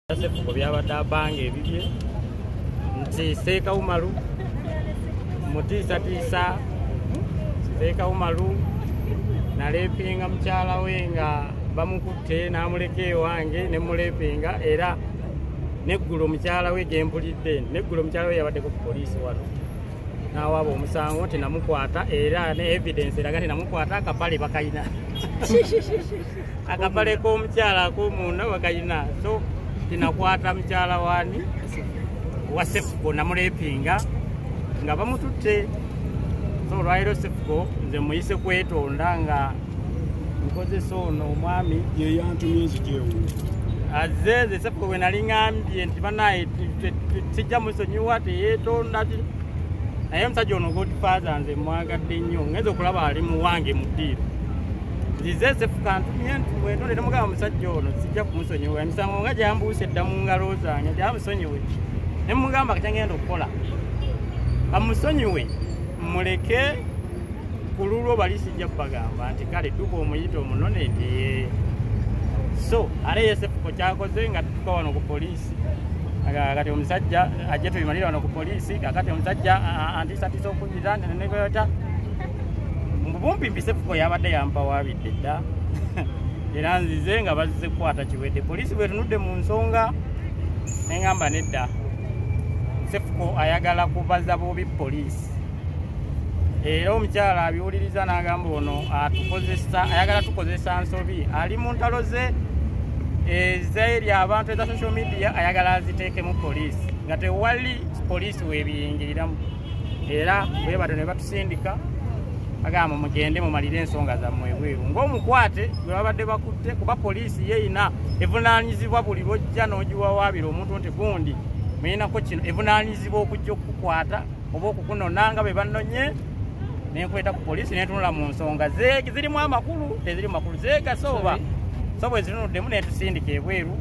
Sefuko byabadde abanga ebibye nti Seeka Umaru mutiisatiisa Seeka Umaru nalepinga mukyala we nga bamukutte n'amuleka ewange ne mulepinga era neggulo mukyala we gempulidde neggulo mukyala we yabaddeko ku poliisi wano n'awaaba omusango tenamukwata era ne evidence eraga tenamukwata akapale bakayina akapale k'omukyala ak'omunda bakayina so tinakwata mukyala wani wa Sefuko namulepinga nga bamututte so olwaliro Sefuko nze muyise kwetonda nga nkozesa ono omwami ye yantumye nzigyewo azeze Sefuko we nali ngambye nti banaye sijja musonyiwa teyeetonda naye omusajja ono Godfather nze mwagadde nnyo ngenza okulaba ali muwange mu ddiiro nzize Sefuko antumye nti mwetonde temugamba omusajja ono sijja kumusonyiwa emisango nga gyambuuse edda mu ngalo zange gyamusonyiwe ne mugamba kyangenda okukola bamusonyiwe muleke ku lulwo bali sijja kubagamba nti kale dduka omuyita omunone nti so ale Sefuko kyakoze nga tutuka wano ku poliisi kati omusajja ajje tubimalira wano ku poliisi kakati omusajja antiisatiisa okuyita nenegoyota mbumpimpi Sefuko yabadde yampawabidde dda era nzize nga bazze kukwata kiwedde poliisi bwetunudde mu nsonga neŋŋamba nedda Sefuko ayagala kubaza bubi poliisi era omukyala abiwuliriza n'agamba ono ayagala tukozesa nsobi ali mu ntalo ze ez'eri abantu eza social media ayagala aziteekemu poliisi nga tewali poliisi weebiyingiriramu era bwe bato ne batusindika agamba mugende mumalire ensonga zammwe ebweru ng'omukwate gwe babadde bakutte kuba poliisi yeeyina evunaanyizibwa buli lwojja n'ogiwawaabira omuntu nti gundi muyinako kino evunaanyizibwa okujja okukukwata oba okukunona nga bwe bannonye nenkweta ku poliisi nentunula mu nsonga zeegi zirimu amakulu teziri makulu zeegasooba so bwe zirunuddemu netusindika ebweru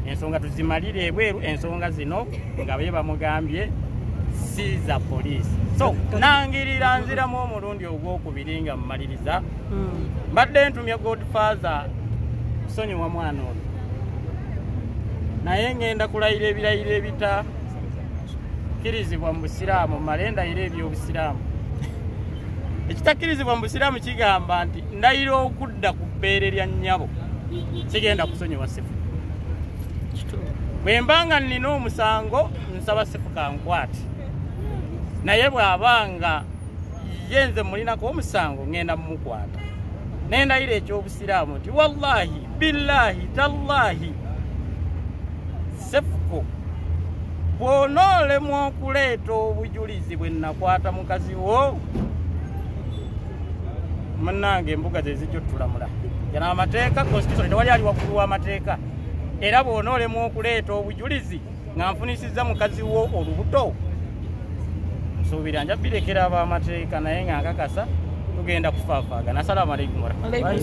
ensonga tuzimalire ebweru ensonga zino nga bye bamugambye si za poliisi so nangirira nziramu omulundi ogwokubiri nga mumaliriza mbadde ntumya Godfather kusonyiwa mwana ono naye ngenda kulayira ebirayiro ebitakkirizibwa mu busiraamu male ndayira ebyobusiraamu ekitakkirizibwa mu busiraamu kigamba nti ndayira okudda ku bbeere lya nnyabo kigenda kusonyiwa Sefuko bwe mbanga nnina omusango nsaba Sefuko ankwate naye bw'abanga ye nze mulinako omusango ngenda mumukwata naye ndayira ekyobusiraamu nti wallahi billahi tallahi Sefuko bw'onoolemwa okuleeta obujulizi bwe nakwata mukazi wo munnange embuga ze zijja otulamula yana amateeka constitution tewali ali waggulu w'amateeka era bw'onoolemwa okuleeta obujulizi nga nfunisizza mukazi wo olubuto nsuubira nja birekera ab'amateeka naye nga nkakasa tugenda kufaafaagana. Assalamu alaikum warahmatullahi.